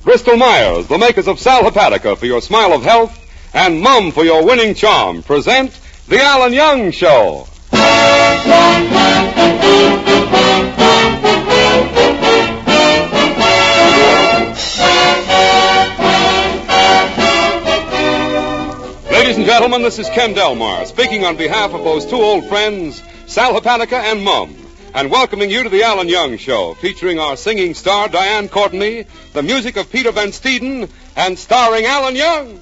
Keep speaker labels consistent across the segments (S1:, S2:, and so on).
S1: Bristol Myers, the makers of Sal Hepatica for your smile of health, and Mum for your winning charm, present The Alan Young Show. Ladies and gentlemen, this is Ken Delmar, speaking on behalf of those two old friends, Sal Hepatica and Mum, and welcoming you to The Alan Young Show, featuring our singing star, Diane Courtney, the music of Peter Van Steeden, and starring Alan Young.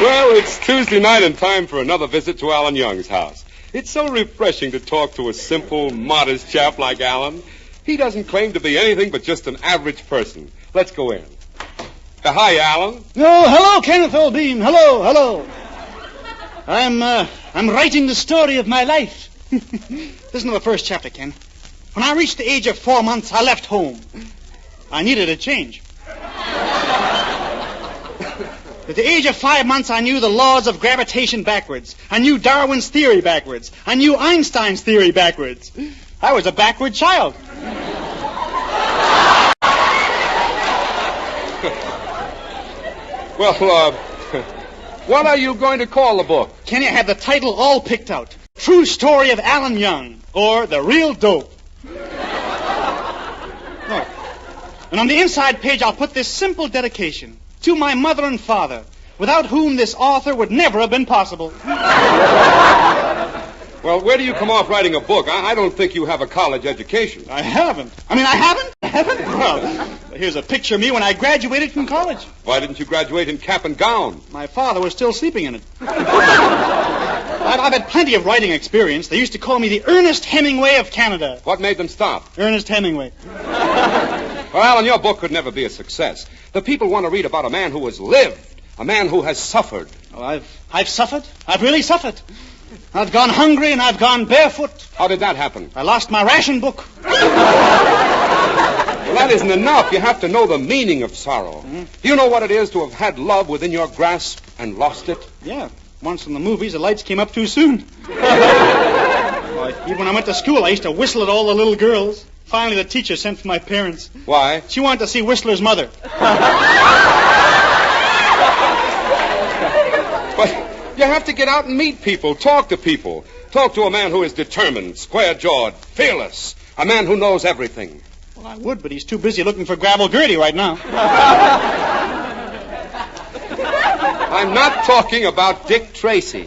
S1: Well, it's Tuesday night and time for another visit to Alan Young's house. It's so refreshing to talk to a simple, modest chap like Alan. He doesn't claim to be anything but just an average person. Let's go in. Hi, Alan.
S2: Oh, hello, Kenneth Oldbeam. Hello. I'm writing the story of my life. Listen to the first chapter, Ken. When I reached the age of 4 months, I left home. I needed a change. At the age of 5 months, I knew the laws of gravitation backwards. I knew Darwin's theory backwards. I knew Einstein's theory backwards. I was a backward child.
S1: Well, what are you going to call the book?
S2: Can you have the title all picked out? True Story of Alan Young, or The Real Dope. Oh. And on the inside page, I'll put this simple dedication. To my mother and father, without whom this author would never have been possible.
S1: Well, where do you come off writing a book? I don't think you have a college education.
S2: I haven't. I haven't? Well, here's a picture of me when I graduated from college.
S1: Why didn't you graduate in cap and gown?
S2: My father was still sleeping in it. I've had plenty of writing experience. They used to call me the Ernest Hemingway of Canada.
S1: What made them stop?
S2: Ernest Hemingway.
S1: Well, Alan, your book could never be a success. The people want to read about a man who has lived, a man who has suffered.
S2: Oh, I've suffered. I've really suffered. I've gone hungry and I've gone barefoot.
S1: How did that happen?
S2: I lost my ration book.
S1: Well, that isn't enough. You have to know the meaning of sorrow. Mm-hmm. Do you know what it is to have had love within your grasp and lost it?
S2: Yeah. Once in the movies, the lights came up too soon. Well, even when I went to school, I used to whistle at all the little girls. Finally, the teacher sent for my parents.
S1: Why?
S2: She wanted to see Whistler's mother.
S1: But you have to get out and meet people, talk to people. Talk to a man who is determined, square-jawed, fearless, a man who knows everything.
S2: Well, I would, but he's too busy looking for Gravel Gertie right now.
S1: I'm not talking about Dick Tracy.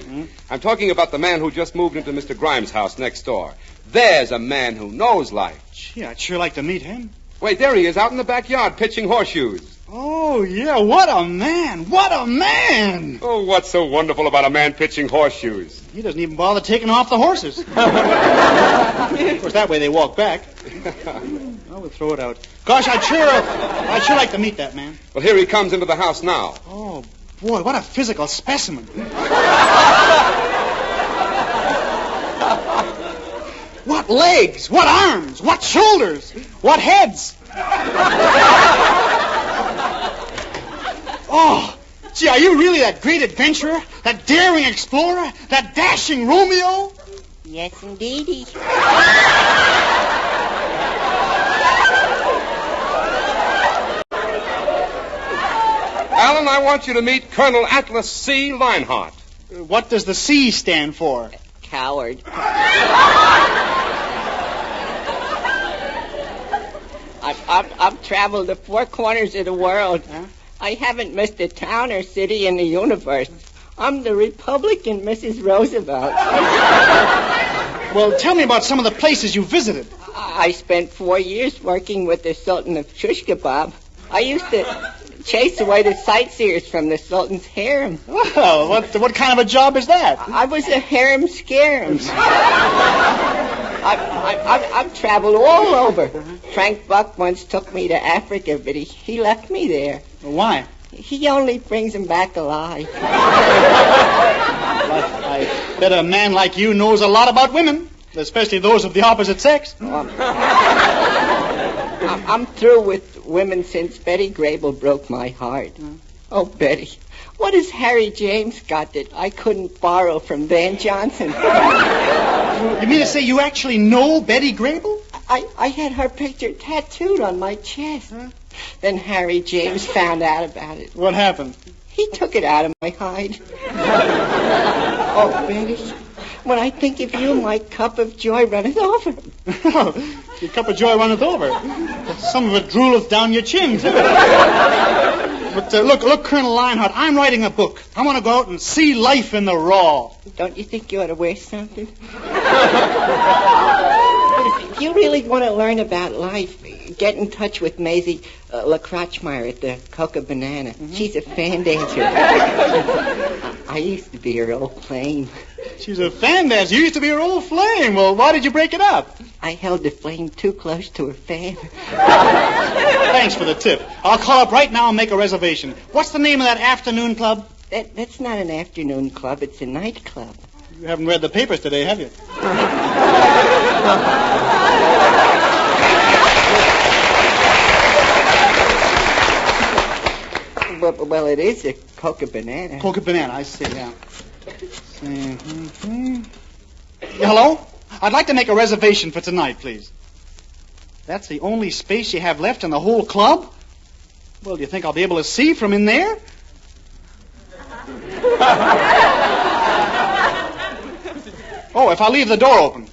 S1: I'm talking about the man who just moved into Mr. Grimes' house next door. There's a man who knows life.
S2: Gee, I'd sure like to meet him.
S1: Wait, there he is out in the backyard pitching horseshoes.
S2: Oh, yeah, what a man! What a man!
S1: Oh, what's so wonderful about a man pitching horseshoes?
S2: He doesn't even bother taking off the horses. Of course, that way they walk back. Oh, we'll throw it out. Gosh, I'd sure like to meet that man.
S1: Well, here he comes into the house now.
S2: Oh, boy, what a physical specimen. What legs, what arms, what shoulders, what heads. Oh, gee, are you really that great adventurer, that daring explorer, that dashing Romeo?
S3: Yes, indeedy.
S1: Alan, I want you to meet Colonel Atlas C. Leinhardt.
S2: What does the C stand for?
S3: Coward. I've traveled the four corners of the world. Huh? I haven't missed a town or city in the universe. I'm the Republican Mrs. Roosevelt.
S2: Well, tell me about some of the places you visited.
S3: I spent 4 years working with the Sultan of Shish Kebab. I used to chase away the sightseers from the Sultan's harem.
S2: Well, what kind of a job is that?
S3: I was a harem scarum. I've traveled all over. Frank Buck once took me to Africa, but he left me there.
S2: Why?
S3: He only brings them back alive.
S2: I bet a man like you knows a lot about women, especially those of the opposite sex.
S3: I'm through with women since Betty Grable broke my heart. Oh, Betty, what has Harry James got that I couldn't borrow from Van Johnson?
S2: You mean to say you actually know Betty Grable?
S3: I had her picture tattooed on my chest. Huh? Then Harry James found out about it.
S2: What happened?
S3: He took it out of my hide. Oh, Betty, when I think of you, my cup of joy runneth over.
S2: Your cup of joy runneth over. Some of it drooleth down your chin. But look, Colonel Lionheart, I'm writing a book. I want to go out and see life in the raw.
S3: Don't you think you ought to wear something? If you really want to learn about life, get in touch with Maisie LaCrotchmeyer at the Coca Banana. Mm-hmm. She's a fan dancer. I used to be her old flame.
S2: She's a fan dancer. You used to be her old flame. Well, why did you break it up?
S3: I held the flame too close to her fan.
S2: Thanks for the tip. I'll call up right now and make a reservation. What's the name of that afternoon club?
S3: That's not an afternoon club. It's a night club.
S2: You haven't read the papers today, have you?
S3: Well, it is a Coca Banana.
S2: Coca Banana, I see, yeah. Mm-hmm. Hello? I'd like to make a reservation for tonight, please. That's the only space you have left in the whole club? Well, do you think I'll be able to see from in there? Oh, if I leave the door open.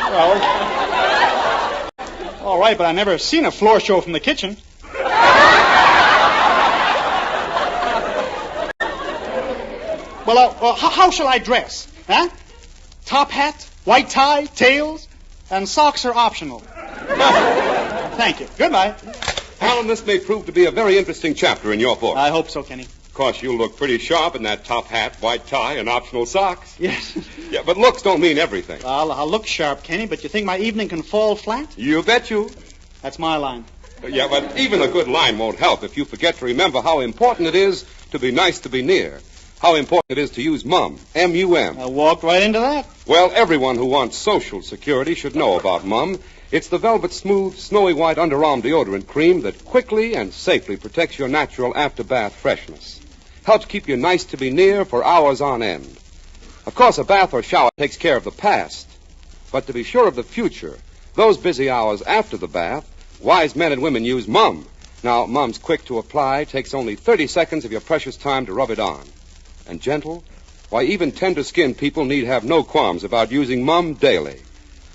S2: Well, all right, but I've never seen a floor show from the kitchen. Well, how shall I dress? Huh? Top hat, white tie, tails, and socks are optional. Thank you. Goodbye.
S1: Alan, this may prove to be a very interesting chapter in your book.
S2: I hope so, Kenny.
S1: Of course, you'll look pretty sharp in that top hat, white tie, and optional socks.
S2: Yes.
S1: Yeah, but looks don't mean everything.
S2: I'll look sharp, Kenny, but you think my evening can fall flat?
S1: You bet you.
S2: That's my line.
S1: Yeah, but even a good line won't help if you forget to remember how important it is to be nice to be near. How important it is to use Mum, M-U-M.
S2: I walked right into that.
S1: Well, everyone who wants social security should know about Mum. It's the velvet smooth, snowy white underarm deodorant cream that quickly and safely protects your natural after-bath freshness. Helps keep you nice to be near for hours on end. Of course, a bath or shower takes care of the past. But to be sure of the future, those busy hours after the bath, wise men and women use Mum. Now, Mum's quick to apply, takes only 30 seconds of your precious time to rub it on. And gentle? Why, even tender-skinned people need have no qualms about using Mum daily.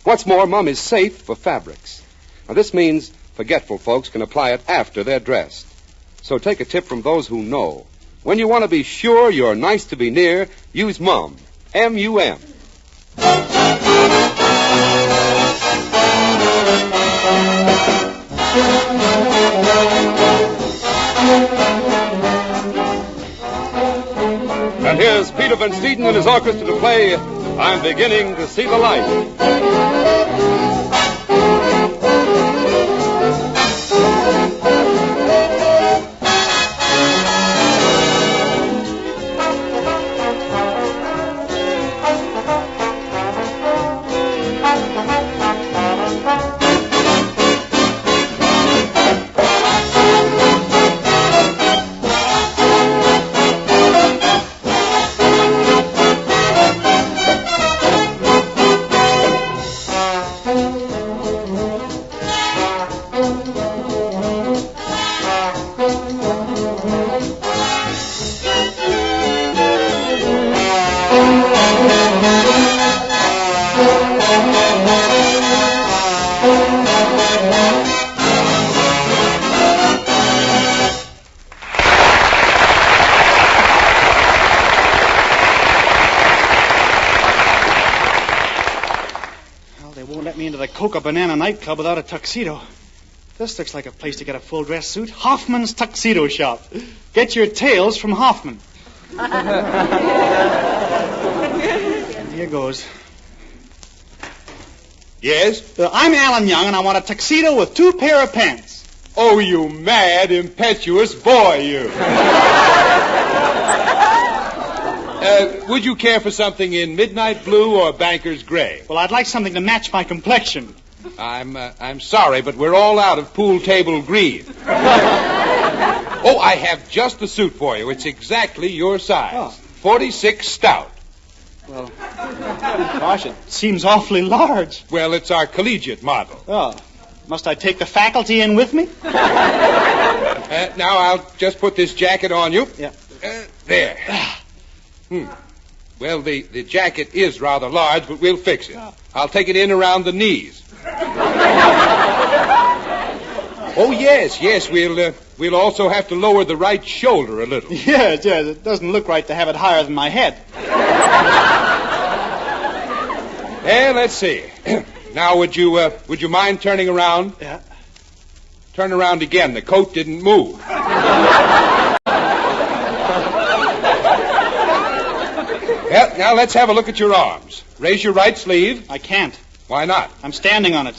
S1: What's more, Mum is safe for fabrics. Now, this means forgetful folks can apply it after they're dressed. So take a tip from those who know. When you want to be sure you're nice to be near, use Mum, M-U-M. And here's Peter Van Steeden and his orchestra to play I'm Beginning to See the Light.
S2: Coca Banana nightclub without a tuxedo. This looks like a place to get a full dress suit. Hoffman's Tuxedo Shop. Get your tails from Hoffman. Here goes.
S1: Yes?
S2: I'm Alan Young, and I want a tuxedo with 2 pair of pants.
S1: Oh, you mad, impetuous boy, you.
S4: Would you care for something in midnight blue or banker's gray?
S2: Well, I'd like something to match my complexion.
S4: I'm sorry, but we're all out of pool table green. Oh, I have just the suit for you. It's exactly your size.
S2: Oh.
S4: 46 stout.
S2: Well, gosh, it seems awfully large.
S4: Well, it's our collegiate model.
S2: Oh, must I take the faculty in with me?
S4: Now I'll just put this jacket on you.
S2: Yeah.
S4: There. Well, the jacket is rather large, but we'll fix it. I'll take it in around the knees. Oh, yes, we'll also have to lower the right shoulder a little.
S2: Yes, it doesn't look right to have it higher than my head.
S4: Let's see. Now, would you mind turning around?
S2: Yeah.
S4: Turn around again. The coat didn't move. Well, now let's have a look at your arms. Raise your right sleeve.
S2: I can't.
S4: Why not?
S2: I'm standing on it.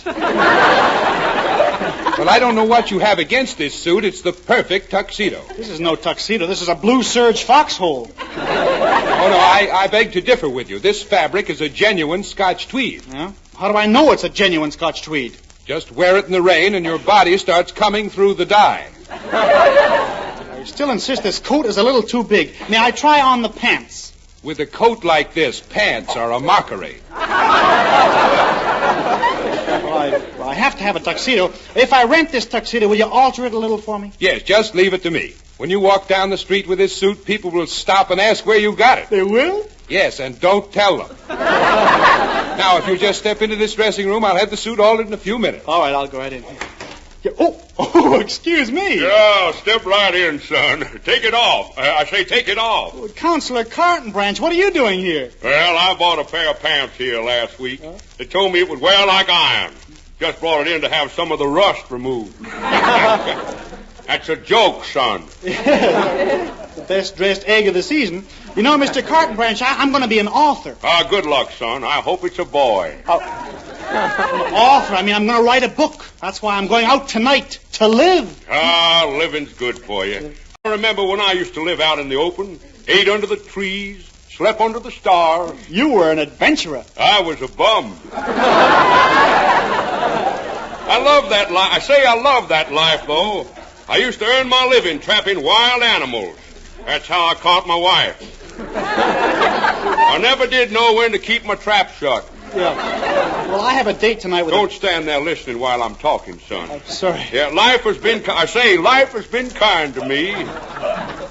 S4: Well, I don't know what you have against this suit. It's the perfect tuxedo.
S2: This is no tuxedo. This is a blue serge foxhole.
S4: Oh, no, I beg to differ with you. This fabric is a genuine Scotch tweed.
S2: Yeah? How do I know it's a genuine Scotch tweed?
S4: Just wear it in the rain and your body starts coming through the dye.
S2: I still insist this coat is a little too big. May I try on the pants?
S4: With a coat like this, pants are a mockery.
S2: Well, I have to have a tuxedo. If I rent this tuxedo, will you alter it a little for me?
S4: Yes, just leave it to me. When you walk down the street with this suit, people will stop and ask where you got it.
S2: They will?
S4: Yes, and don't tell them. Now, if you just step into this dressing room, I'll have the suit altered in a few minutes.
S2: All right, I'll go right in. Yeah, oh, excuse me.
S1: Yeah, step right in, son. Take it off. I say take it off.
S2: Oh, Counselor Carton-Branch, what are you doing here?
S1: Well, I bought a pair of pants here last week. They told me it would wear like iron. Just brought it in to have some of the rust removed. That's a joke, son.
S2: The best dressed egg of the season. You know, Mr. Carton-Branch, I'm going to be an author.
S1: Good luck, son. I hope it's a boy.
S2: Author? I mean, I'm going to write a book. That's why I'm going out tonight to live.
S1: Living's good for you. I remember when I used to live out in the open, ate under the trees, slept under the stars.
S2: You were an adventurer.
S1: I was a bum. I love that life. I say I love that life, though. I used to earn my living trapping wild animals. That's how I caught my wife. I never did know when to keep my trap shut.
S2: Yeah. Well, I have a date tonight with...
S1: Don't stand there listening while I'm talking, son.
S2: I'm sorry.
S1: Yeah, life has been kind to me.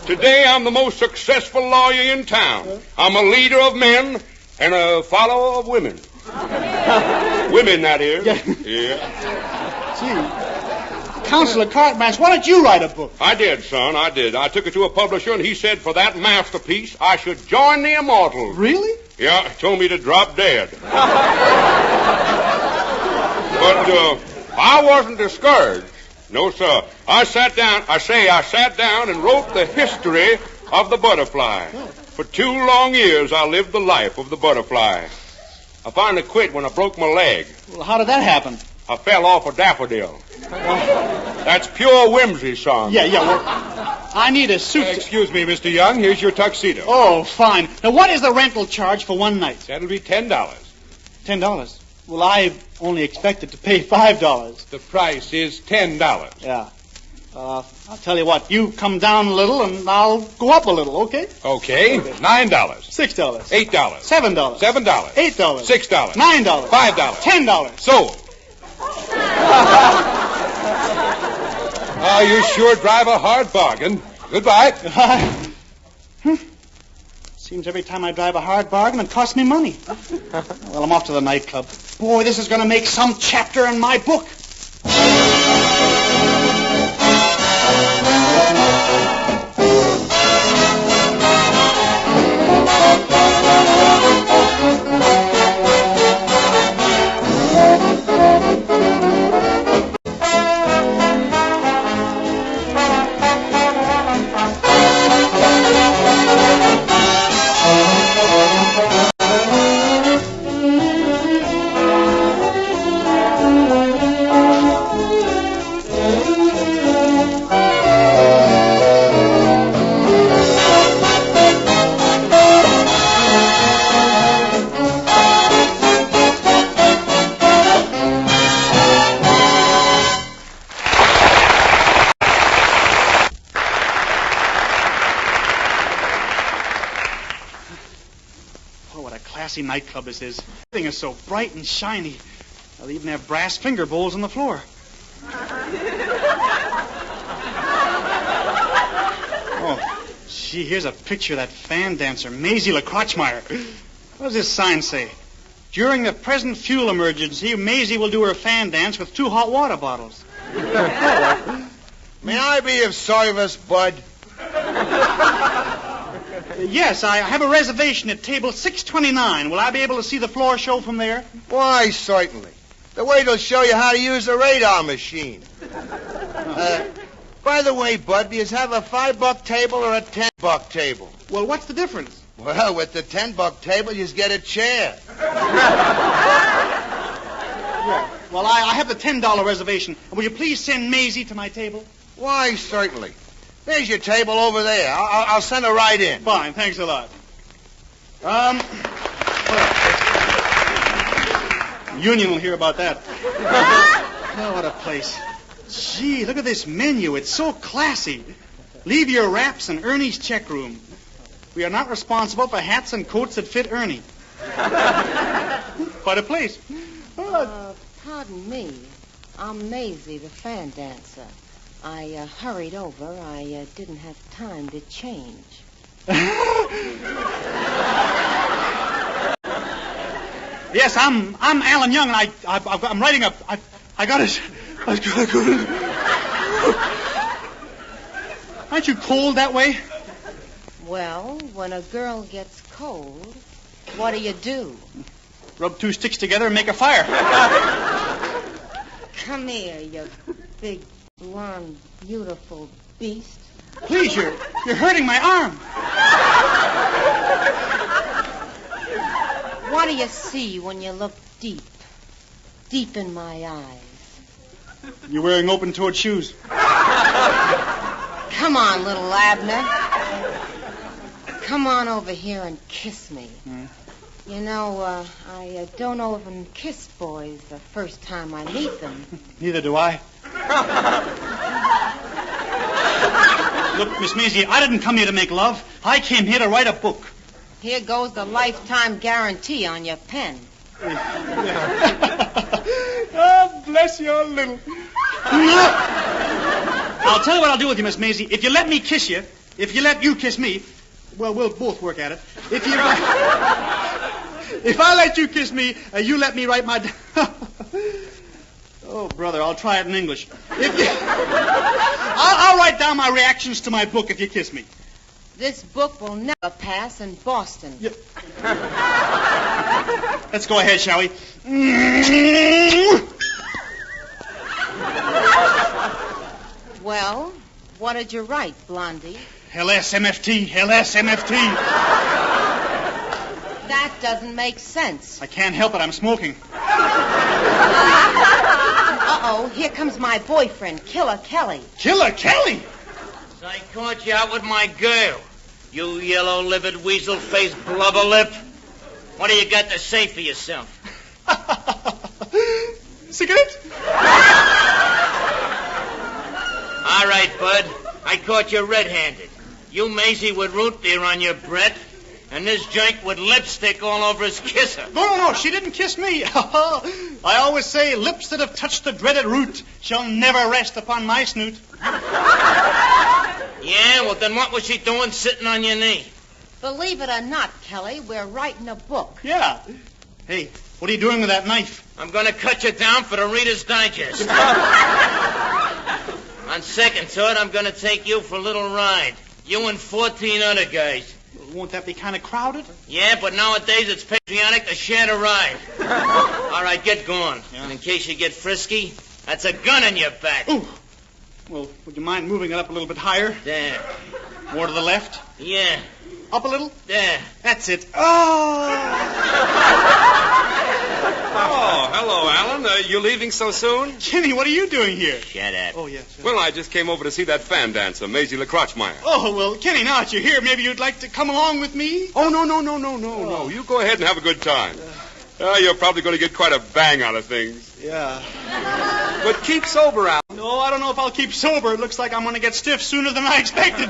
S1: Today, I'm the most successful lawyer in town. I'm a leader of men and a follower of women. Women, that is. Yeah.
S2: Gee. Counselor Carton-Branch, why don't you write a book?
S1: I did, son, I did. I took it to a publisher, and he said for that masterpiece, I should join the immortals.
S2: Really?
S1: Yeah, he told me to drop dead. But I wasn't discouraged. No, sir. I sat down and wrote the history of the butterfly. For 2 long years, I lived the life of the butterfly. I finally quit when I broke my leg.
S2: Well, how did that happen?
S1: I fell off a daffodil. That's pure whimsy, son.
S2: Yeah, well, I need a suit.
S4: Excuse me, Mr. Young. Here's your tuxedo.
S2: Oh, fine. Now, what is the rental charge for one night?
S4: That'll be $10.
S2: $10? Well, I only expected to pay $5.
S4: The price is $10.
S2: Yeah. I'll tell you what. You come down a little, and I'll go up a little, okay?
S4: Okay. $9.
S2: $6.
S4: $8.
S2: $7.
S4: $7.
S2: $8.
S4: $6.
S2: $9.
S4: $5.
S2: $10.
S4: Sold. Oh, you sure drive a hard bargain. Goodbye.
S2: Seems every time I drive a hard bargain, it costs me money. Well, I'm off to the nightclub. Boy, this is going to make some chapter in my book. Oh, what a classy nightclub this is. Everything is so bright and shiny. They'll even have brass finger bowls on the floor. Oh, gee, here's a picture of that fan dancer, Maisie LaCrochmeyer. What does this sign say? During the present fuel emergency, Maisie will do her fan dance with 2 hot water bottles.
S5: May I be of service, Bud?
S2: Yes, I have a reservation at table 629. Will I be able to see the floor show from there?
S5: Why, certainly. The waiter'll show you how to use the radar machine. By the way, Bud, do you have a $5 table or a $10 table?
S2: Well, what's the difference?
S5: Well, with the $10 table, you just get a chair.
S2: Well, I have the $10 reservation. Will you please send Maisie to my table?
S5: Why, certainly. There's your table over there. I'll send her right in.
S2: Fine, thanks a lot. Union will hear about that. Oh, what a place. Gee, look at this menu. It's so classy. Leave your wraps in Ernie's check room. We are not responsible for hats and coats that fit Ernie. Quite a place.
S6: Pardon me. I'm Maisie, the fan dancer. I hurried over. I didn't have time to change.
S2: Yes, I'm Alan Young, and I'm writing a... I got it. Aren't you cold that way?
S6: Well, when a girl gets cold, what do?
S2: Rub 2 sticks together and make a fire.
S6: Come here, you big, blonde, beautiful beast.
S2: Please, you're hurting my arm.
S6: What do you see when you look deep in my eyes?
S2: You're wearing open-toed shoes.
S6: Come on, little Abner. Come on over here and kiss me. You know, I don't often kiss boys the first time I meet them.
S2: Neither do I. Look, Miss Maisie, I didn't come here to make love. I came here to write a book.
S6: Here goes the lifetime guarantee on your pen.
S2: Oh, bless your little... I'll tell you what I'll do with you, Miss Maisie. If you let me kiss you, if you let you kiss me, well, we'll both work at it. If I let you kiss me, you let me write my... Oh, brother, I'll try it in English. I'll write down my reactions to my book if you kiss me.
S6: This book will never pass in Boston.
S2: Yeah. Let's go ahead, shall we?
S6: Well, what did you write, Blondie?
S2: LSMFT, LSMFT.
S6: That doesn't make sense.
S2: I can't help it, I'm smoking.
S6: Uh-oh, here comes my boyfriend, Killer Kelly.
S2: Killer Kelly?
S7: I caught you out with my girl. You yellow-livered, weasel-faced blubber lip. What do you got to say for yourself?
S2: Cigarette?
S7: All right, Bud. I caught you red-handed. You, Maisie, with root beer on your breath, and this junk with lipstick all over his kisser.
S2: No, she didn't kiss me. I always say lips that have touched the dreaded root shall never rest upon my snoot.
S7: Yeah, well, then what was she doing sitting on your knee?
S6: Believe it or not, Kelly, we're writing a book.
S2: Yeah. Hey, what are you doing with that knife?
S7: I'm going to cut you down for the Reader's Digest. On second thought, I'm going to take you for a little ride. You and 14 other guys.
S2: Won't that be kind of crowded?
S7: Yeah, but nowadays it's patriotic to share the ride. All right, get going.
S2: Yeah.
S7: And in case you get frisky, that's a gun in your back.
S2: Ooh. Well, would you mind moving it up a little bit higher?
S7: There.
S2: More to the left?
S7: Yeah.
S2: Up a little?
S7: There.
S2: That's it. Oh!
S1: Oh, hello, Alan. You leaving so soon?
S2: Kenny, what are you doing here?
S7: Shut up.
S2: Oh, yes.
S1: Well, I just came over to see that fan dancer, Maisie LaCrochmeyer.
S2: Oh, well, Kenny, now that you're here, maybe you'd like to come along with me?
S1: Oh, no. You go ahead and have a good time. You're probably going to get quite a bang out of things.
S2: Yeah.
S1: But keep sober, Alan.
S2: No, I don't know if I'll keep sober. It looks like I'm going to get stiff sooner than I expected.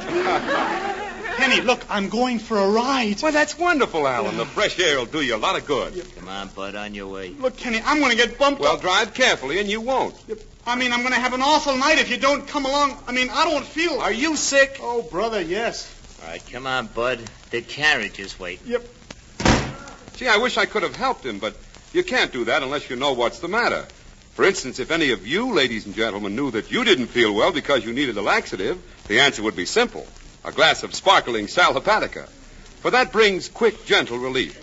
S2: Kenny, look, I'm going for a ride.
S1: Well, that's wonderful, Alan. The fresh air will do you a lot of good.
S7: Come on, Bud, on your way.
S2: Look, Kenny, I'm going to get bumped
S1: Well,
S2: up.
S1: drive carefully, and you won't.
S2: I'm going to have an awful night if you don't come along. I don't feel...
S1: Are you sick?
S2: Oh, brother, yes.
S7: All right, come on, Bud. The carriage is waiting.
S2: Yep.
S1: Gee, I wish I could have helped him, but you can't do that unless you know what's the matter. For instance, if any of you, ladies and gentlemen, knew that you didn't feel well because you needed a laxative, the answer would be simple. A glass of sparkling sal hepatica. For that brings quick, gentle relief.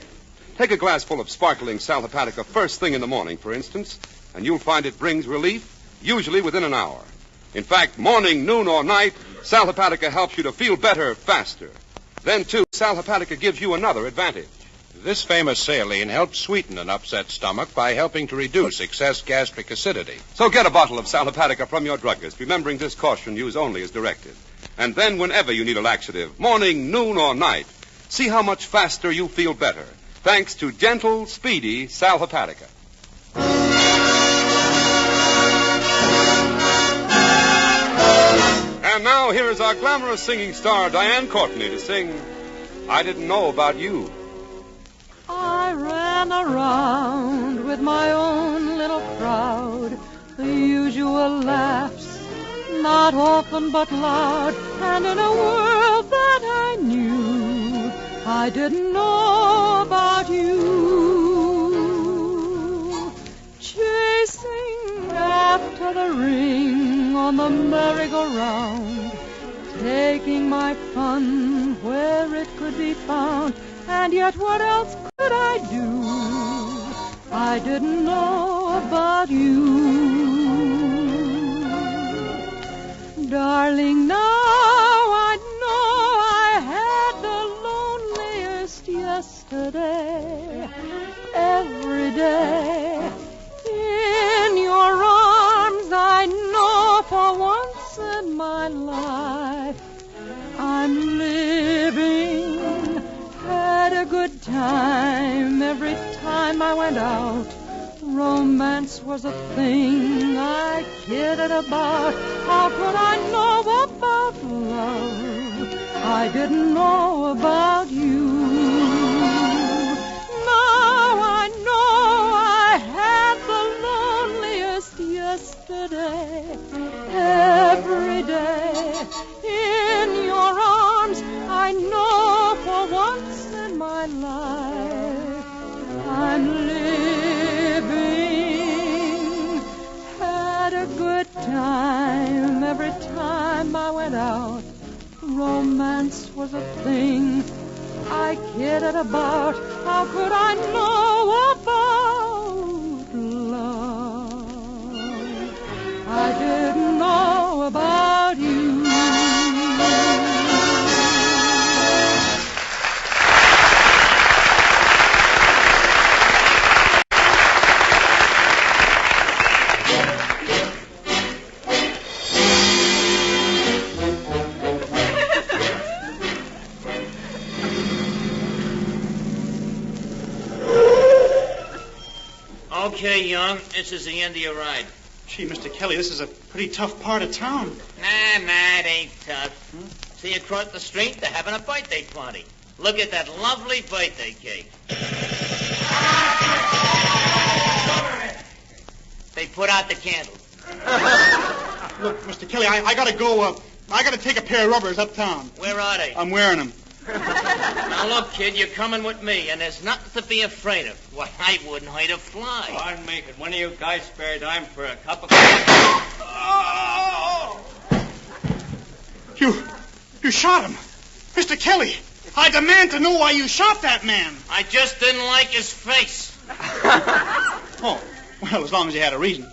S1: Take a glass full of sparkling sal hepatica first thing in the morning, for instance, and you'll find it brings relief, usually within an hour. In fact, morning, noon, or night, sal hepatica helps you to feel better faster. Then, too, sal hepatica gives you another advantage.
S8: This famous saline helps sweeten an upset stomach by helping to reduce excess gastric acidity.
S1: So get a bottle of sal hepatica from your druggist, remembering this caution, use only as directed. And then whenever you need a laxative, morning, noon, or night, see how much faster you feel better, thanks to gentle, speedy sal hepatica. And now here is our glamorous singing star, Diane Courtney, to sing I Didn't Know About You.
S9: I ran around with my own little crowd, the usual laughs, not often but loud, and in a world that I knew, I didn't know about you. Chasing after the ring on the merry-go-round, taking my fun where it could be found, and yet what else could I do? I didn't know about you. Darling, now I know I had the loneliest yesterday. Every day in your arms I know for once in my life I'm living. Had a good time every time I went out. Romance was a thing I kidded about. How could I know about love? I didn't know about you. Now I know I had the loneliest yesterday. Every day in your arms I know for once in my life I'm living. Had a good time every time I went out. Romance was a thing I kidded about. How could I know about love? I didn't know about you.
S7: Okay, young, this is the end of your ride.
S2: Gee, Mr. Kelly, this is a pretty tough part of town.
S7: Nah, it ain't tough. See, across the street, they're having a birthday party. Look at that lovely birthday cake. They put out the candles.
S2: Look, Mr. Kelly, I gotta go, I gotta take a pair of rubbers uptown.
S7: Where are they?
S2: I'm wearing them.
S7: Now, look, kid, you're coming with me, and there's nothing to be afraid of. Why, I wouldn't hurt a fly.
S10: Pardon me, could one of you guys spare a dime for a cup of coffee? Oh!
S2: You shot him. Mr. Kelly, I demand to know why you shot that man.
S7: I just didn't like his face.
S2: Oh, well, as long as you had a reason.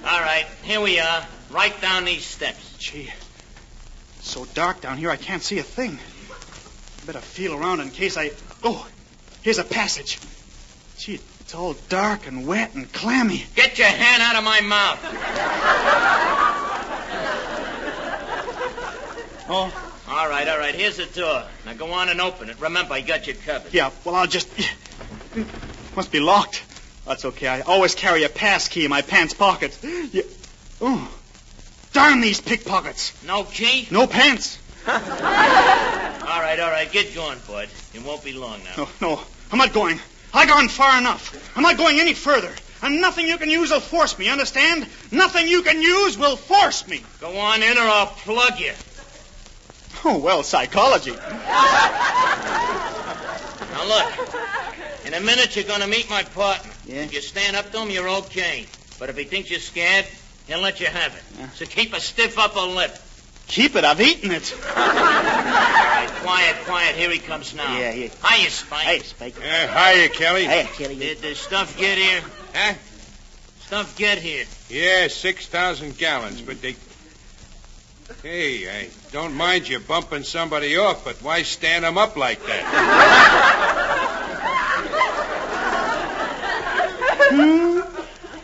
S7: All right, here we are, right down these steps.
S2: Gee, it's so dark down here I can't see a thing. Better feel around in case I... Oh, here's a passage. Gee, it's all dark and wet and clammy.
S7: Get your hand out of my mouth.
S2: Oh.
S7: All right, here's the door. Now go on and open it. Remember, I got you covered.
S2: Yeah, well, I'll just... Must be locked. That's okay. I always carry a pass key in my pants pocket. Yeah. Oh, Darn these pickpockets.
S7: No key?
S2: No pants.
S7: All right. Get going, bud. It won't be long now.
S2: No. I'm not going. I've gone far enough. I'm not going any further. And nothing you can use will force me, understand? Nothing you can use will force me.
S7: Go on in or I'll plug you.
S2: Oh, well, psychology.
S7: Now, look. In a minute, you're going to meet my partner.
S2: Yeah?
S7: If you stand up to him, you're okay. But if he thinks you're scared, he'll let you have it.
S2: Yeah.
S7: So keep a stiff upper lip.
S2: Keep it. I've eaten it.
S7: All right, quiet. Here he comes now.
S2: Yeah.
S7: Hiya, Spike.
S2: Hey, Spike.
S8: Hiya, Kelly.
S2: Hey, Kelly.
S7: Did the stuff get here?
S8: Huh?
S7: Stuff get here.
S8: Yeah, 6,000 gallons, but they... Hey, I don't mind you bumping somebody off, but why stand them up like that?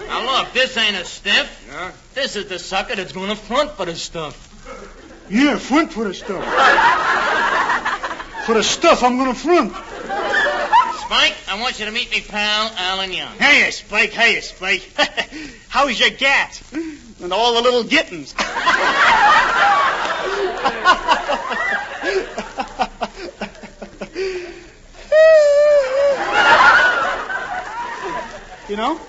S7: Now, look, this ain't a stiff.
S8: No?
S7: This is the sucker that's going to front for the stuff.
S2: Yeah, front for the stuff. For the stuff, I'm going to front.
S7: Spike, I want you to meet me pal, Alan Young.
S2: Hey, Spike. How's your gat? And all the little gittins. You know?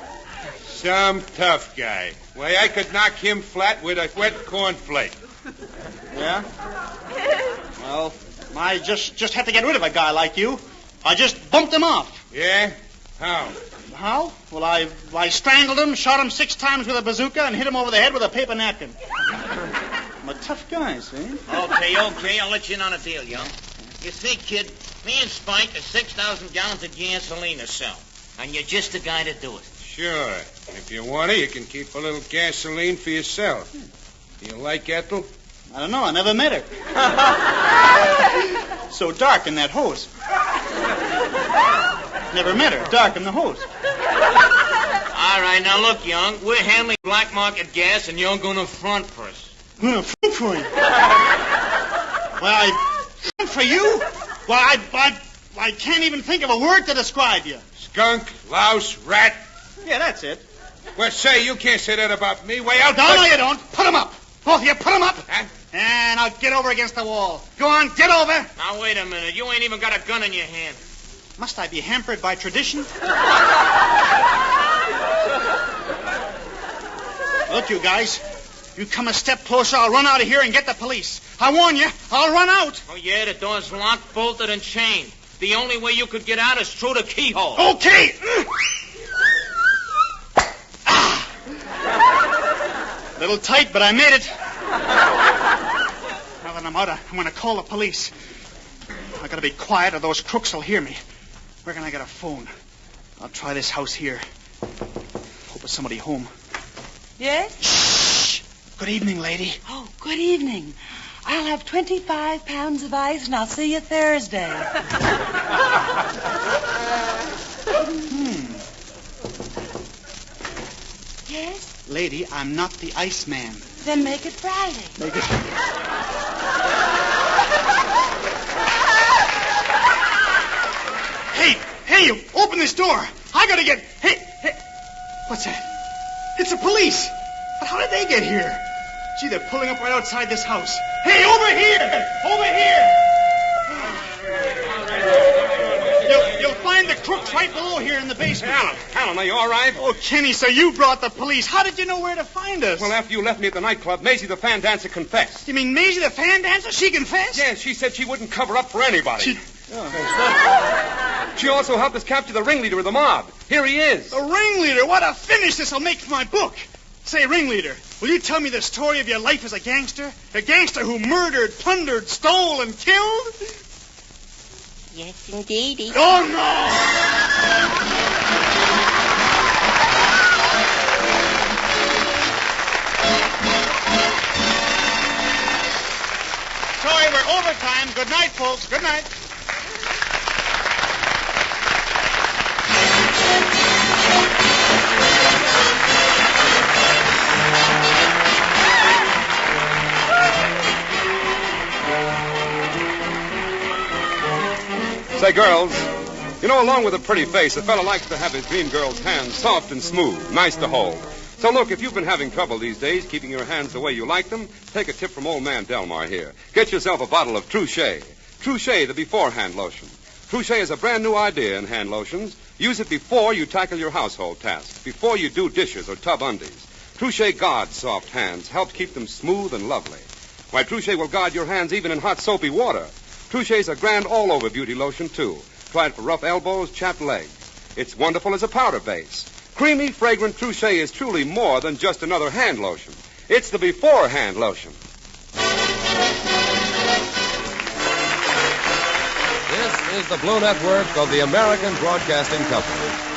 S8: Some tough guy. Why, I could knock him flat with a wet cornflake.
S2: Yeah? Well, I just had to get rid of a guy like you. I just bumped him off.
S8: Yeah? How?
S2: How? Well, I strangled him, shot him 6 times with a bazooka, and hit him over the head with a paper napkin. I'm a tough guy, see?
S7: Okay, I'll let you in on a deal, Young. You see, kid, me and Spike are 6,000 gallons of gasoline to sell. And you're just the guy to do it.
S8: Sure. And if you want it, you can keep a little gasoline for yourself. Do you like Ethel?
S2: I don't know. I never met her. So dark in that hose. Never met her. Dark in the hose.
S7: All right, now look, Young. We're handling black market gas, and you're going to front for us.
S2: I'm going to front for you. Well, I front for you? Well, I can't even think of a word to describe you.
S8: Skunk, louse, rat.
S2: Yeah, that's it.
S8: Well, say, you can't say that about me. Way out.
S2: No, you don't. Put 'em up. Both of you, put 'em up.
S8: Huh?
S2: And I'll get over against the wall. Go on, get over.
S7: Now, wait a minute. You ain't even got a gun in your hand.
S2: Must I be hampered by tradition? Look, you guys. You come a step closer, I'll run out of here and get the police. I warn you, I'll run out.
S7: Oh, yeah, the door's locked, bolted, and chained. The only way you could get out is through the keyhole.
S2: Okay. Little tight, but I made it. Now that I'm out, I'm going to call the police. I got to be quiet or those crooks will hear me. Where can I get a phone? I'll try this house here. Hope there's somebody home.
S11: Yes?
S2: Shh. Good evening, lady.
S11: Oh, good evening. I'll have 25 pounds of ice, and I'll see you Thursday. Yes?
S2: Lady, I'm not the Iceman.
S11: Then make it Friday.
S2: Make it... Hey, you open this door. I gotta get... Hey. What's that? It's the police. But how did they get here? Gee, they're pulling up right outside this house. Hey, over here! Over here! You'll find the crooks right below here in the basement.
S1: Alan, are you all right?
S2: Oh, Kenny, so you brought the police. How did you know where to find us?
S1: Well, after you left me at the nightclub, Maisie the fan dancer confessed.
S2: You mean Maisie the fan dancer? She confessed?
S1: Yes, she said she wouldn't cover up for anybody.
S2: Oh.
S1: She also helped us capture the ringleader of the mob. Here he is.
S2: The ringleader? What a finish this will make for my book. Say, ringleader, will you tell me the story of your life as a gangster? A gangster who murdered, plundered, stole, and killed?
S3: Yes, indeedy.
S2: Oh, no! Sorry, we're overtime. Good night, folks. Good night.
S1: Say, girls, you know, along with a pretty face, a fella likes to have his dream girl's hands soft and smooth, nice to hold. So look, if you've been having trouble these days keeping your hands the way you like them, take a tip from old man Delmar here. Get yourself a bottle of Thru, the beforehand lotion. Thru is a brand new idea in hand lotions. Use it before you tackle your household tasks, before you do dishes or tub undies. Thru guards soft hands, helps keep them smooth and lovely. Why, Thru will guard your hands even in hot soapy water. Thru's a grand all-over beauty lotion, too. Try it for rough elbows, chapped legs. It's wonderful as a powder base. Creamy, fragrant Thru is truly more than just another hand lotion. It's the beforehand lotion.
S12: This is the Blue Network of the American Broadcasting Company.